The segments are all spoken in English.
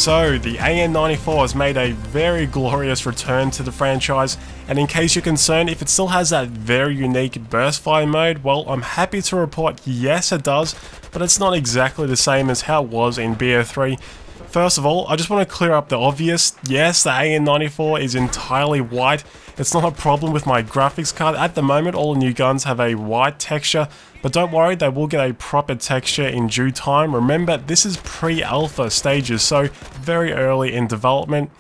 So, the AN-94 has made a very glorious return to the franchise, and in case you're concerned if it still has that very unique burst fire mode, well, I'm happy to report yes it does, but it's not exactly the same as how it was in BF4. First of all, I just want to clear up the obvious. Yes, the AN-94 is entirely white. It's not a problem with my graphics card. At the moment, all new guns have a white texture, but don't worry, they will get a proper texture in due time. Remember, this is pre-alpha stages, so very early in development.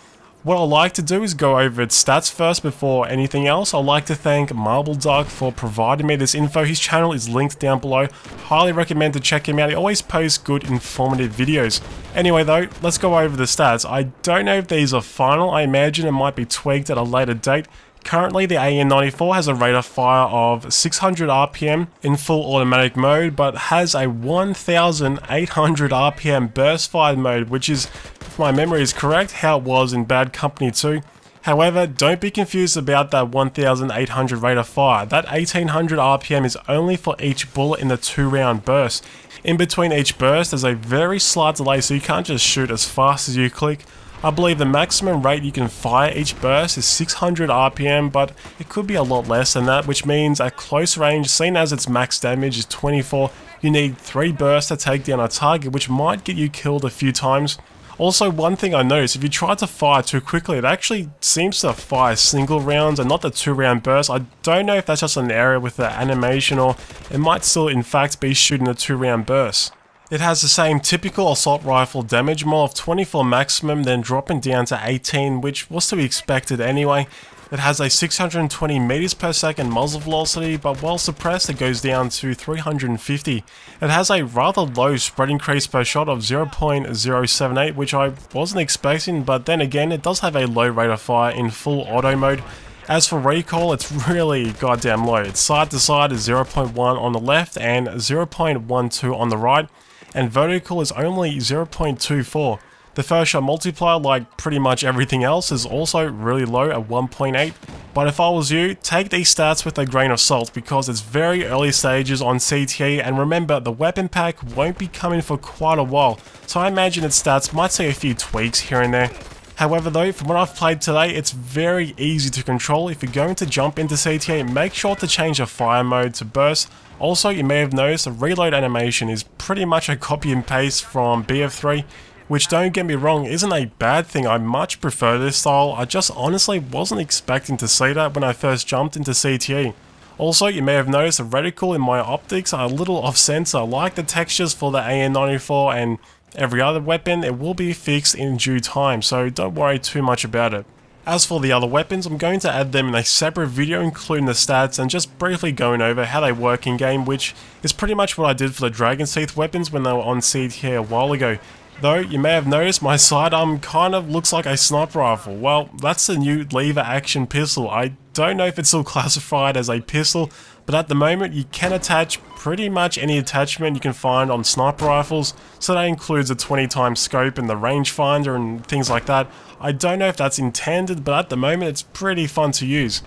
What I like to do is go over its stats first before anything else. I'd like to thank Marble Duck for providing me this info. His channel is linked down below. Highly recommend to check him out. He always posts good, informative videos. Anyway though, let's go over the stats. I don't know if these are final. I imagine it might be tweaked at a later date. Currently, the AN-94 has a rate of fire of 600 RPM in full automatic mode, but has a 1800 RPM burst fire mode, which is, if my memory is correct, how it was in Bad Company 2. However, don't be confused about that 1800 rate of fire. That 1800 RPM is only for each bullet in the 2-round burst. In between each burst, there's a very slight delay, so you can't just shoot as fast as you click. I believe the maximum rate you can fire each burst is 600 RPM, but it could be a lot less than that, which means at close range, seen as its max damage is 24, you need 3 bursts to take down a target, which might get you killed a few times. Also, one thing I noticed, if you try to fire too quickly, it actually seems to fire single rounds and not the 2-round burst. I don't know if that's just an error with the animation, or it might still in fact be shooting a 2-round burst. It has the same typical assault rifle damage mod of 24 maximum, then dropping down to 18, which was to be expected anyway. It has a 620 meters per second muzzle velocity, but while suppressed it goes down to 350. It has a rather low spread increase per shot of 0.078, which I wasn't expecting, but then again it does have a low rate of fire in full auto mode. As for recoil, it's really goddamn low. It's side to side is 0.1 on the left and 0.12 on the right, and vertical is only 0.24. The first shot multiplier, like pretty much everything else, is also really low at 1.8. But if I was you, take these stats with a grain of salt because it's very early stages on CTE, and remember the weapon pack won't be coming for quite a while, so I imagine its stats might see a few tweaks here and there. However though, from what I've played today, it's very easy to control. If you're going to jump into CTE, make sure to change the fire mode to burst. Also, you may have noticed the reload animation is pretty much a copy and paste from BF4, which, don't get me wrong, isn't a bad thing. I much prefer this style. I just honestly wasn't expecting to see that when I first jumped into CTE. Also, you may have noticed the reticle in my optics are a little off center. Like the textures for the AN-94 and every other weapon, it will be fixed in due time, so don't worry too much about it. As for the other weapons, I'm going to add them in a separate video including the stats and just briefly going over how they work in game, which is pretty much what I did for the Dragon's Teeth weapons when they were on CTE a while ago. Though, you may have noticed my sidearm kind of looks like a sniper rifle. Well, that's the new lever action pistol. I don't know if it's still classified as a pistol, but at the moment you can attach pretty much any attachment you can find on sniper rifles, so that includes a 20x scope and the rangefinder and things like that. I don't know if that's intended, but at the moment it's pretty fun to use.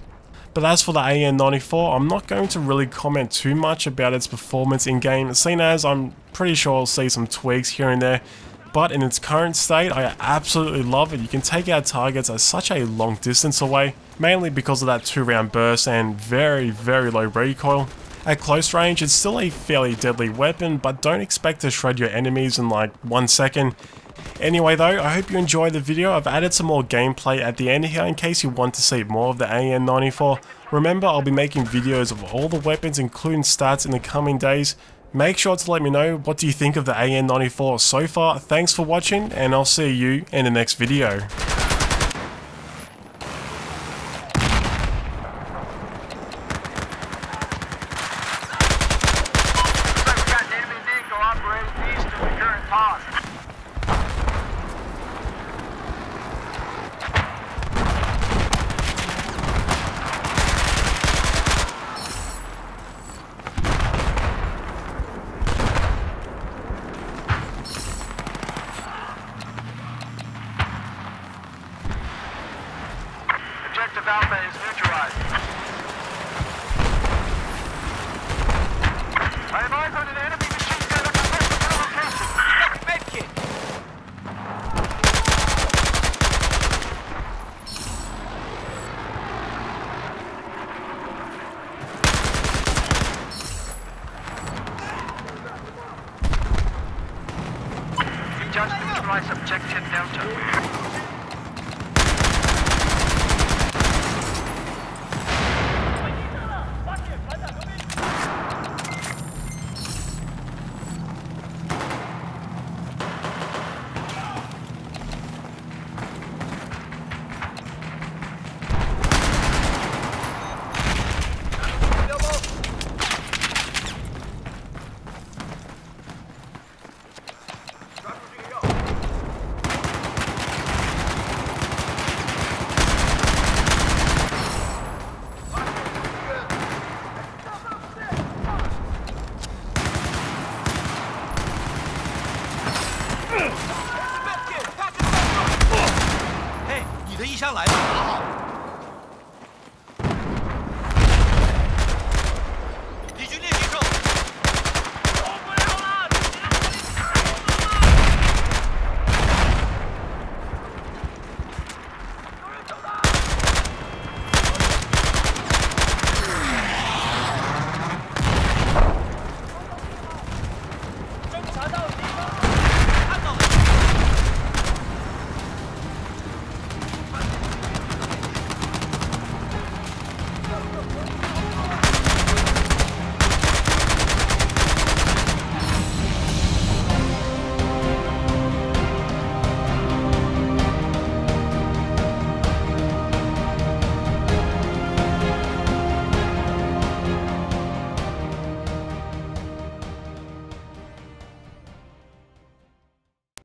But as for the AN-94, I'm not going to really comment too much about its performance in game, seeing as I'm pretty sure I'll see some tweaks here and there. But in its current state, I absolutely love it. You can take out targets at such a long distance away, mainly because of that 2-round burst and very, very low recoil. At close range, it's still a fairly deadly weapon, but don't expect to shred your enemies in like 1 second. Anyway though, I hope you enjoyed the video. I've added some more gameplay at the end here in case you want to see more of the AN-94. Remember, I'll be making videos of all the weapons including stats in the coming days. Make sure to let me know what do you think of the AN-94 so far. Thanks for watching, and I'll see you in the next video. Objective Alpha is neutralized. I have eyes on an enemy machine gun at the location. Medkit! 的一箱来了。